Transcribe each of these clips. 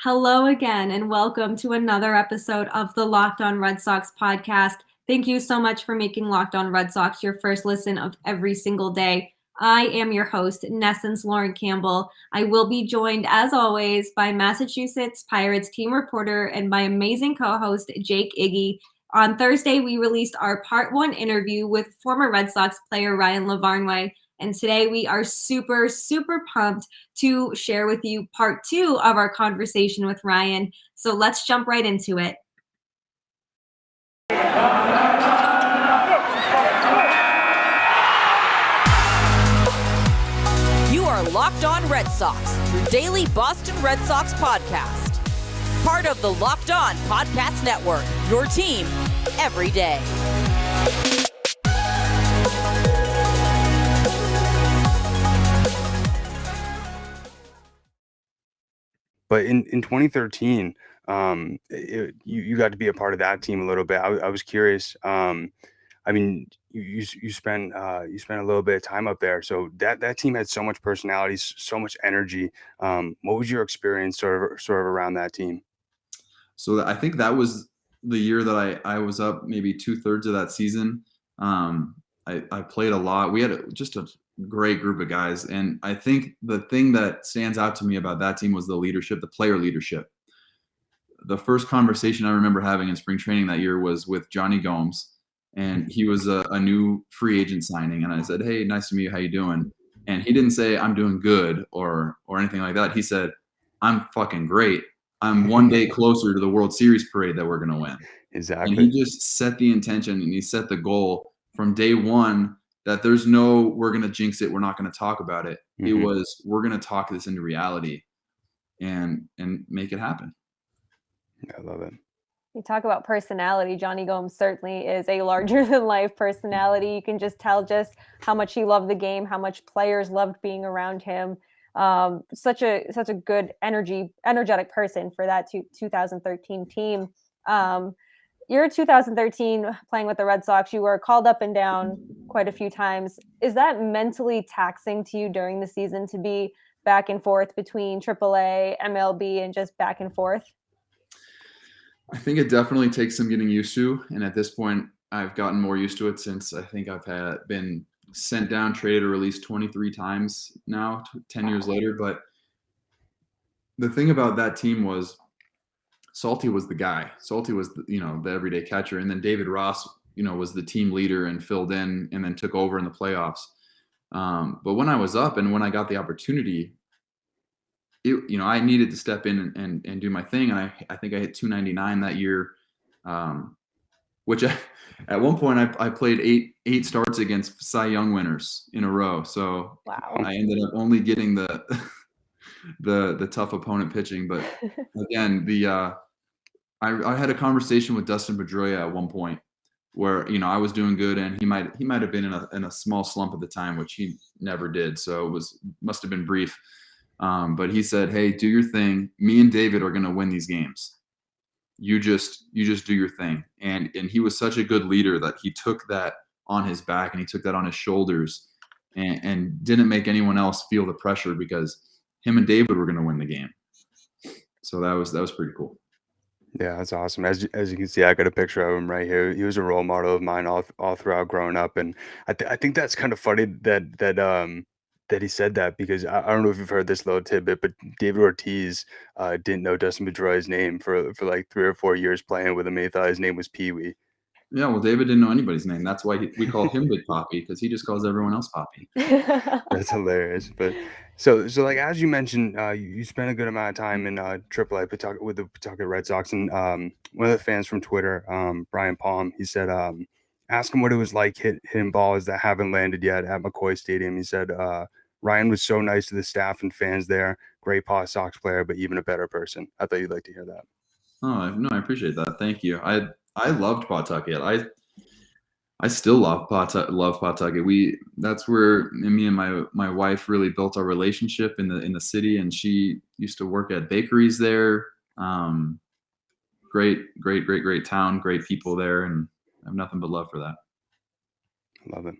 Hello again, and welcome to another episode of the Locked On Red Sox podcast. Thank you so much for making Locked On Red Sox your first listen of every single day. I am your host, NESN's Lauren Campbell. I will be joined, as always, by Massachusetts Pirates team reporter and my amazing co-host, Jake Iggy. On Thursday, we released our Part 1 interview with former Red Sox player Ryan Lavarnway. And today we are super, super pumped to share with you part 2 of our conversation with Ryan. So let's jump right into it. You are Locked On Red Sox, your daily Boston Red Sox podcast. Part of the Locked On Podcast Network, your team every day. But in 2013, you got to be a part of that team a little bit. I was curious. I mean, you spent a little bit of time up there, so that team had so much personality, so much energy. What was your experience sort of around that team? So I think that was the year that I was up maybe 2/3 of that season. I played a lot. We had just a great group of guys. And I think the thing that stands out to me about that team was the leadership, the player leadership. The first conversation I remember having in spring training that year was with Johnny Gomes. And he was a new free agent signing. And I said, "Hey, nice to meet you. How you doing?" And he didn't say, "I'm doing good," or anything like that. He said, "I'm fucking great. I'm one day closer to the World Series parade that we're going to win." Exactly. And he just set the intention and he set the goal from day one that there's no, we're going to jinx it, we're not going to talk about it. Mm-hmm. It was, we're going to talk this into reality and make it happen. I love it. You talk about personality. Johnny Gomes certainly is a larger than life personality. You can just tell just how much he loved the game, how much players loved being around him. Such a good energetic person for that 2013 team. You're 2013 playing with the Red Sox. You were called up and down quite a few times. Is that mentally taxing to you during the season to be back and forth between AAA, MLB, and just back and forth? I think it definitely takes some getting used to. And at this point, I've gotten more used to it since I think I've been sent down, traded, or released 23 times now, 10 years later. But the thing about that team was Salty was the guy. Salty was the everyday catcher. And then David Ross, was the team leader and filled in and then took over in the playoffs. But when I was up and when I got the opportunity, I needed to step in and do my thing. And I think I hit 299 that year, which at one point I played eight starts against Cy Young winners in a row. So wow. I ended up only getting the tough opponent pitching. But again, I had a conversation with Dustin Pedroia at one point where, I was doing good and he might have been in a small slump at the time, which he never did. So must have been brief. But he said, "Hey, do your thing. Me and David are going to win these games. You just do your thing." And he was such a good leader that he took that on his back and he took that on his shoulders and didn't make anyone else feel the pressure because him and David were going to win the game. So that was pretty cool. Yeah, that's awesome. As you can see, I got a picture of him right here. He was a role model of mine all throughout growing up, and I think that's kind of funny that he said that because I don't know if you've heard this little tidbit, but David Ortiz didn't know Dustin Pedroia's name for like 3 or 4 years playing with him. He thought his name was Pee Wee. Yeah, well, David didn't know anybody's name. That's why we call him Big Poppy because he just calls everyone else Poppy. That's hilarious. But so like as you mentioned, you spent a good amount of time in AAA with the Pawtucket Red Sox, and one of the fans from Twitter, Brian Palm, he said, ask him what it was like hitting balls that haven't landed yet at McCoy Stadium. He said Ryan was so nice to the staff and fans there. Great Paw Sox player, but even a better person. I thought you'd like to hear that. Oh no, I appreciate that. Thank you. I loved Pawtucket. I still love Pawtucket. That's where me and my wife really built our relationship in the city, and she used to work at bakeries there. Great town, great people there, and I have nothing but love for that. Love it.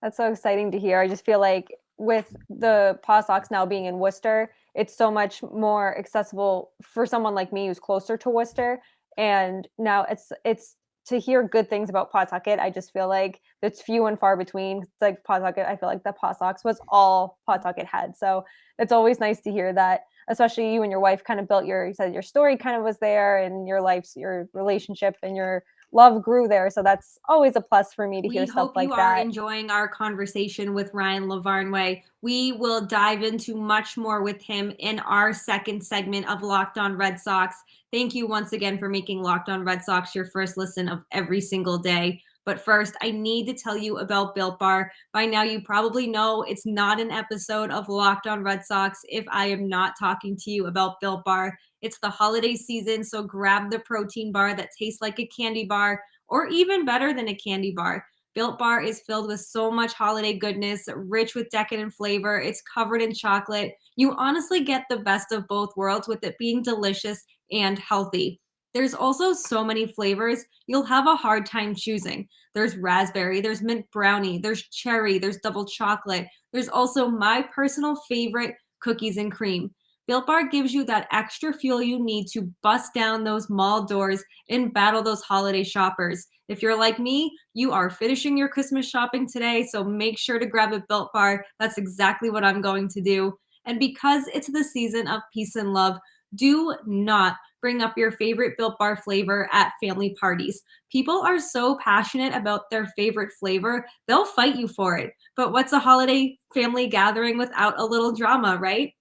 That's so exciting to hear. I just feel like with the Paw Sox now being in Worcester, it's so much more accessible for someone like me who's closer to Worcester. And now it's to hear good things about Pawtucket. I just feel like it's few and far between. It's like Pawtucket, I feel like the Paw Sox was all Pawtucket had. So it's always nice to hear that, especially you and your wife kind of built you said your story kind of was there, and your relationship and your love grew there. So that's always a plus for me to hear stuff like that. We hope you are enjoying our conversation with Ryan Lavarnway. We will dive into much more with him in our second segment of Locked On Red Sox. Thank you once again for making Locked On Red Sox your first listen of every single day. But first, I need to tell you about Built Bar. By now, you probably know it's not an episode of Locked On Red Sox if I am not talking to you about Built Bar. It's the holiday season, so grab the protein bar that tastes like a candy bar, or even better than a candy bar. Built Bar is filled with so much holiday goodness, rich with decadent flavor. It's covered in chocolate. You honestly get the best of both worlds with it being delicious and healthy. There's also so many flavors, you'll have a hard time choosing. There's raspberry, there's mint brownie, there's cherry, there's double chocolate. There's also my personal favorite, cookies and cream. Built Bar gives you that extra fuel you need to bust down those mall doors and battle those holiday shoppers. If you're like me, you are finishing your Christmas shopping today, so make sure to grab a Built Bar. That's exactly what I'm going to do. And because it's the season of peace and love, do not bring up your favorite Built Bar flavor at family parties. People are so passionate about their favorite flavor, they'll fight you for it. But what's a holiday family gathering without a little drama, right?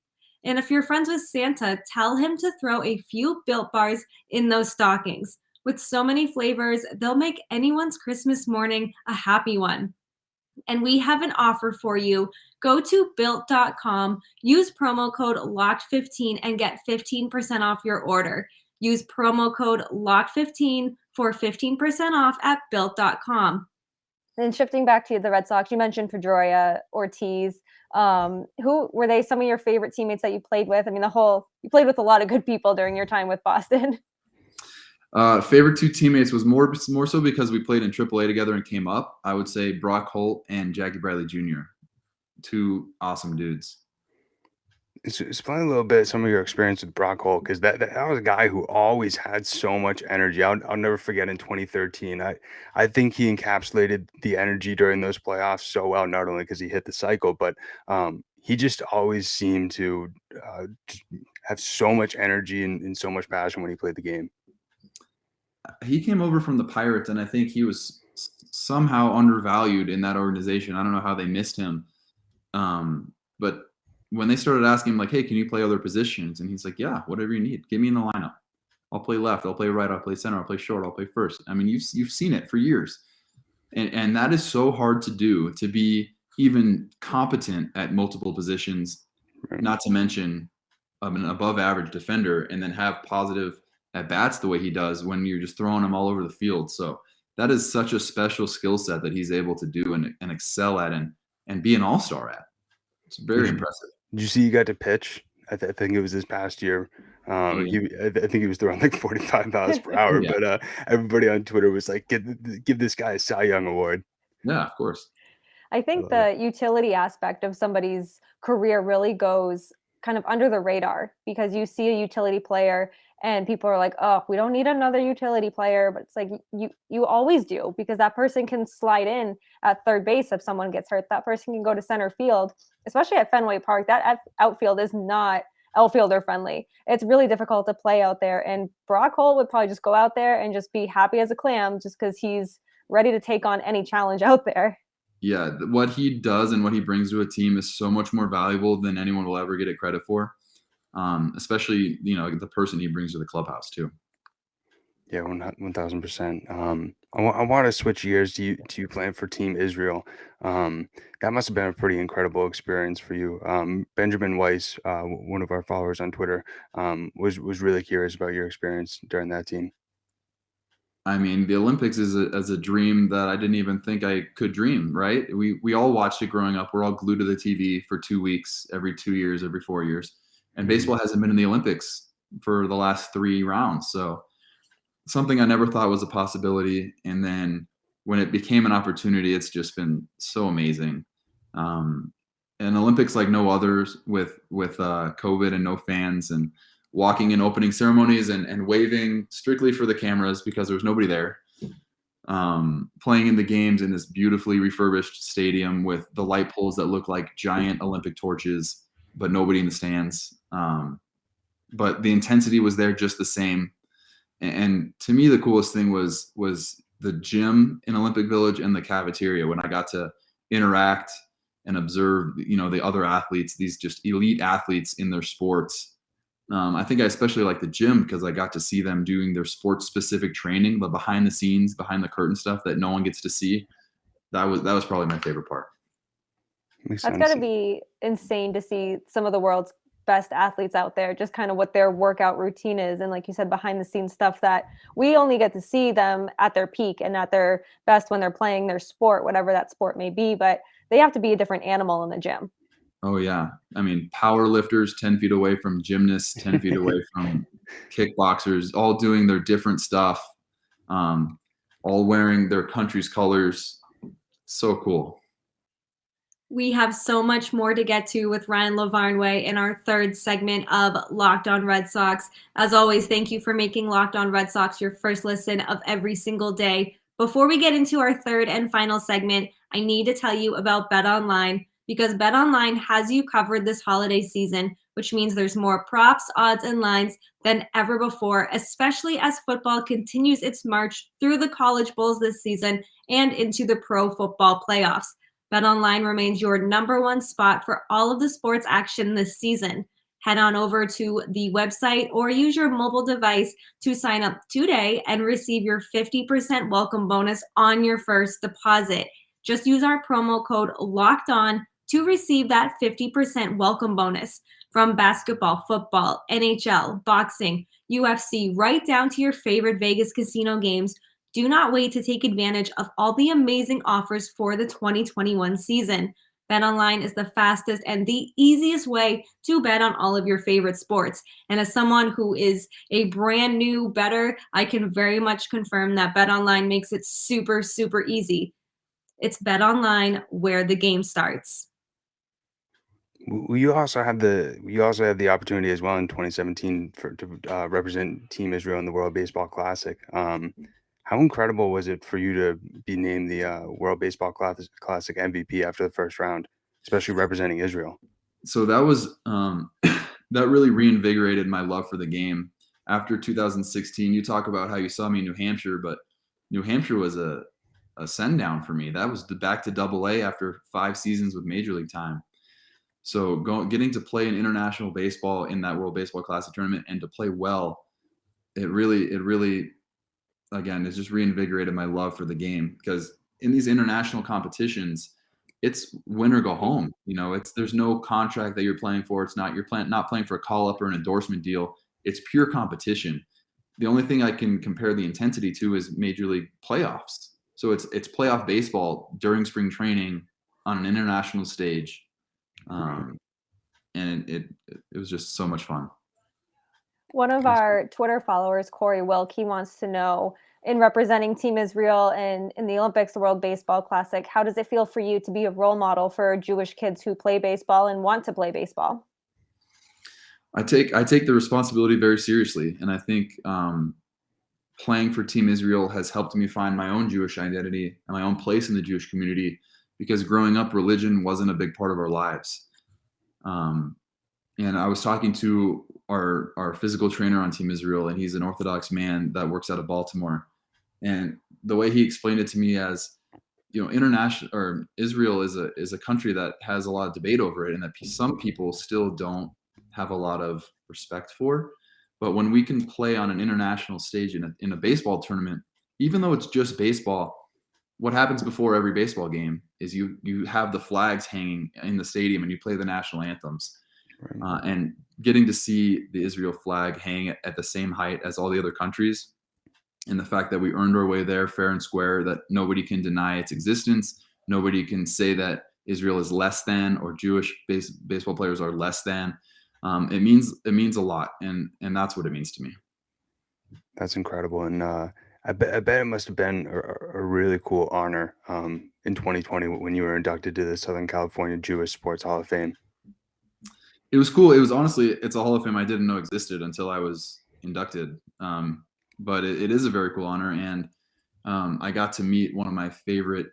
And if you're friends with Santa, tell him to throw a few Built Bars in those stockings. With so many flavors, they'll make anyone's Christmas morning a happy one. And we have an offer for you. Go to built.com, use promo code LOCKED15 and get 15% off your order. Use promo code LOCKED15 for 15% off at built.com. And shifting back to the Red Sox, you mentioned Pedroia, Ortiz. Who were they some of your favorite teammates that you played with? I mean, you played with a lot of good people during your time with Boston. Favorite two teammates was more so because we played in AAA together and came up. I would say Brock Holt and Jackie Bradley Jr. Two awesome dudes. Explain a little bit some of your experience with Brock Holt, because that was a guy who always had so much energy. I'll never forget in 2013. I think he encapsulated the energy during those playoffs so well, not only because he hit the cycle, but he just always seemed to just have so much energy and so much passion when he played the game. He came over from the Pirates, and I think he was somehow undervalued in that organization. I don't know how they missed him. But when they started asking him, like, hey, can you play other positions? And he's like, yeah, whatever you need. Get me in the lineup. I'll play left. I'll play right. I'll play center. I'll play short. I'll play first. I mean, you've seen it for years. And that is so hard to do, to be even competent at multiple positions, Right. not to mention an above average defender, and then have positive at bats the way he does when you're just throwing him all over the field. So that is such a special skill set that he's able to do and excel at and be an all-star at. It's very impressive. Did you see he got to pitch? I think it was this past year. I think he was throwing like 45 miles per hour, Yeah. but everybody on Twitter was like, give this guy a Cy Young award. Yeah, of course. I think the utility aspect of somebody's career really goes kind of under the radar, because you see a utility player and people are like, oh, we don't need another utility player. But it's like you always do, because that person can slide in at third base if someone gets hurt. That person can go to center field, especially at Fenway Park. That outfield is not outfielder friendly. It's really difficult to play out there. And Brock Holt would probably just go out there and just be happy as a clam, just because he's ready to take on any challenge out there. Yeah, what he does and what he brings to a team is so much more valuable than anyone will ever get it credit for. Especially, the person he brings to the clubhouse too. Yeah, 1,000%. I want to switch gears to you playing for Team Israel. That must have been a pretty incredible experience for you. Benjamin Weiss, one of our followers on Twitter, was really curious about your experience during that team. I mean, the Olympics is a dream that I didn't even think I could dream, right? We all watched it growing up. We're all glued to the TV for 2 weeks, every 2 years, every 4 years. And baseball hasn't been in the Olympics for the last 3 rounds. So something I never thought was a possibility. And then when it became an opportunity, it's just been so amazing. an Olympics like no others with COVID and no fans, and walking in opening ceremonies and waving strictly for the cameras because there was nobody there. Playing in the games in this beautifully refurbished stadium with the light poles that look like giant Olympic torches, but nobody in the stands. But the intensity was there just the same. And to me, the coolest thing was the gym in Olympic Village and the cafeteria, when I got to interact and observe, the other athletes, these just elite athletes in their sports. I think I especially like the gym because I got to see them doing their sports specific training, the behind the scenes, behind the curtain stuff that no one gets to see. That was probably my favorite part. That's got to be insane to see some of the world's best athletes out there, just kind of what their workout routine is. And like you said, behind the scenes stuff that we only get to see them at their peak and at their best when they're playing their sport, whatever that sport may be, but they have to be a different animal in the gym. Oh yeah. I mean, power lifters 10 feet away from gymnasts, 10 feet away from kickboxers, all doing their different stuff, all wearing their country's colors. So cool. We have so much more to get to with Ryan Lavarnway in our third segment of Locked On Red Sox. As always, thank you for making Locked On Red Sox your first listen of every single day. Before we get into our third and final segment, I need to tell you about BetOnline, because BetOnline has you covered this holiday season, which means there's more props, odds, and lines than ever before, especially as football continues its march through the college bowls this season and into the pro football playoffs. BetOnline remains your number one spot for all of the sports action this season. Head on over to the website or use your mobile device to sign up today and receive your 50% welcome bonus on your first deposit. Just use our promo code LOCKEDON to receive that 50% welcome bonus. From basketball, football, NHL, boxing, UFC, right down to your favorite Vegas casino games, do not wait to take advantage of all the amazing offers for the 2021 season. BetOnline is the fastest and the easiest way to bet on all of your favorite sports. And as someone who is a brand new bettor, I can very much confirm that BetOnline makes it super, super easy. It's BetOnline where the game starts. You also had the opportunity as well in 2017 to represent Team Israel in the World Baseball Classic. How incredible was it for you to be named the World Baseball Classic MVP after the first round, especially representing Israel? So that was that really reinvigorated my love for the game. After 2016, you talk about how you saw me in New Hampshire, but New Hampshire was a send down for me. That was back to AA after 5 seasons with Major League time. So getting to play in international baseball in that World Baseball Classic tournament and to play well, it really again, it's just reinvigorated my love for the game, because in these international competitions, it's win or go home. There's no contract that you're playing for. It's not not playing for a call up or an endorsement deal. It's pure competition. The only thing I can compare the intensity to is Major League playoffs. So it's playoff baseball during spring training on an international stage, and it was just so much fun. One of our Twitter followers, Corey Wilk, he wants to know, in representing Team Israel in the Olympics, the World Baseball Classic, how does it feel for you to be a role model for Jewish kids who play baseball and want to play baseball? I take the responsibility very seriously, and I think playing for Team Israel has helped me find my own Jewish identity and my own place in the Jewish community, because growing up, religion wasn't a big part of our lives. And I was talking to our physical trainer on Team Israel, and he's an Orthodox man that works out of Baltimore. And the way he explained it to me as, international, or Israel is a country that has a lot of debate over it, and that some people still don't have a lot of respect for. But when we can play on an international stage in a baseball tournament, even though it's just baseball, what happens before every baseball game is you have the flags hanging in the stadium and you play the national anthems. Right. And getting to see the Israel flag hang at the same height as all the other countries, and the fact that we earned our way there fair and square, that nobody can deny its existence. Nobody can say that Israel is less than, or Jewish baseball players are less than. It means a lot, and that's what it means to me. That's incredible. And I bet it must have been a really cool honor in 2020 when you were inducted to the Southern California Jewish Sports Hall of Fame. It was cool. It was honestly, it's a Hall of Fame I didn't know existed until I was inducted. But it is a very cool honor. And I got to meet one of my favorite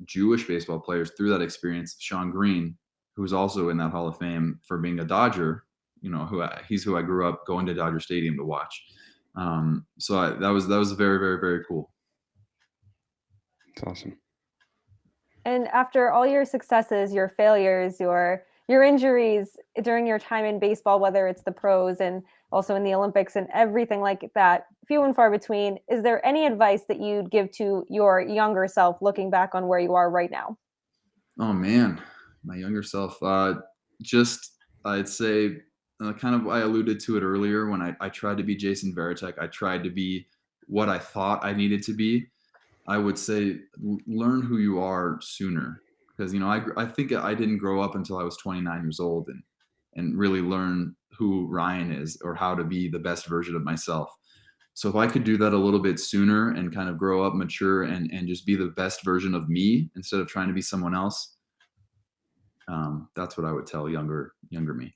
Jewish baseball players through that experience, Sean Green, who's also in that Hall of Fame for being a Dodger. He's who I grew up going to Dodger Stadium to watch. That was very, very, very cool. It's awesome. And after all your successes, your failures, your injuries during your time in baseball, whether it's the pros and also in the Olympics and everything like that, few and far between, is there any advice that you'd give to your younger self looking back on where you are right now? Oh man, my younger self. I'd say kind of I alluded to it earlier when I tried to be Jason Varitek. I tried to be what I thought I needed to be. I would say learn who you are sooner, because I think I didn't grow up until I was 29 years old and really learn who Ryan is or how to be the best version of myself. So if I could do that a little bit sooner and kind of grow up, mature, and just be the best version of me instead of trying to be someone else, that's what I would tell younger me.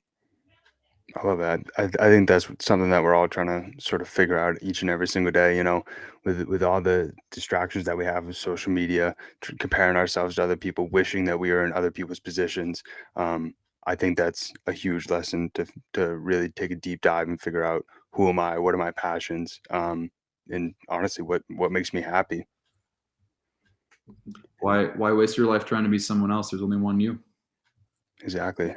I love that. I think that's something that we're all trying to sort of figure out each and every single day, with all the distractions that we have with social media, comparing ourselves to other people, wishing that we are in other people's positions. I think that's a huge lesson to really take a deep dive and figure out who am I, what are my passions, and honestly, what makes me happy. Why waste your life trying to be someone else? There's only one you. Exactly.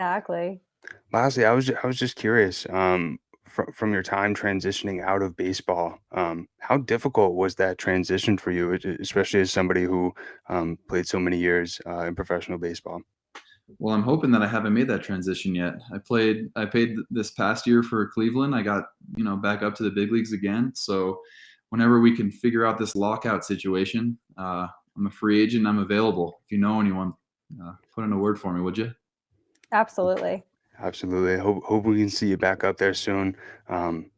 Lastly, I was just curious, from your time transitioning out of baseball, how difficult was that transition for you, especially as somebody who played so many years in professional baseball? Well, I'm hoping that I haven't made that transition yet. I played this past year for Cleveland. I got, back up to the big leagues again. So whenever we can figure out this lockout situation, I'm a free agent. I'm available. If you know anyone, put in a word for me, would you? absolutely. Absolutely. Hope we can see you back up there soon.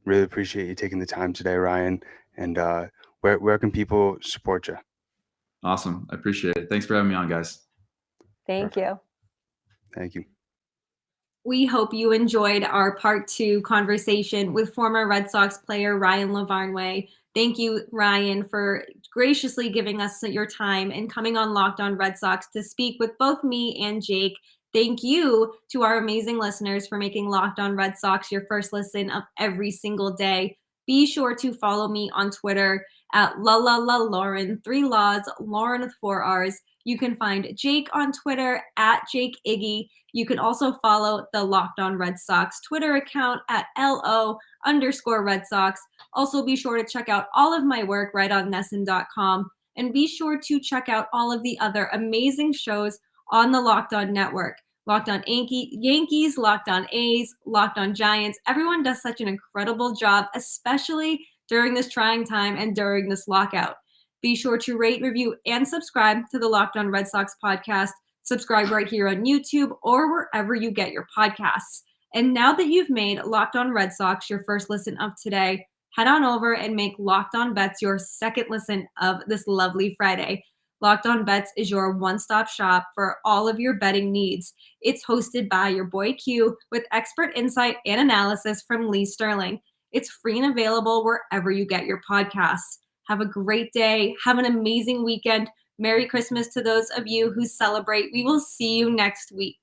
Really appreciate you taking the time today, Ryan. And where can people support you? Awesome. I appreciate it. Thanks for having me on, guys. Thank you. Thank you. We hope you enjoyed our part 2 conversation with former Red Sox player Ryan Lavarnway. Thank you, Ryan, for graciously giving us your time and coming on Locked On Red Sox to speak with both me and Jake. Thank you to our amazing listeners for making Locked On Red Sox your first listen of every single day. Be sure to follow me on Twitter at Lauren, 3 laws, Lauren with 4 R's. You can find Jake on Twitter at Jake Iggy. You can also follow the Locked On Red Sox Twitter account at LO_Red Sox. Also, be sure to check out all of my work right on NESN.com. And be sure to check out all of the other amazing shows on the Locked On Network. Locked On Yankees, Locked On A's, Locked On Giants. Everyone does such an incredible job, especially during this trying time and during this lockout. Be sure to rate, review, and subscribe to the Locked On Red Sox podcast. Subscribe right here on YouTube or wherever you get your podcasts. And now that you've made Locked On Red Sox your first listen of today, head on over and make Locked On Bets your second listen of this lovely Friday. Locked On Bets is your one-stop shop for all of your betting needs. It's hosted by your boy Q with expert insight and analysis from Lee Sterling. It's free and available wherever you get your podcasts. Have a great day. Have an amazing weekend. Merry Christmas to those of you who celebrate. We will see you next week.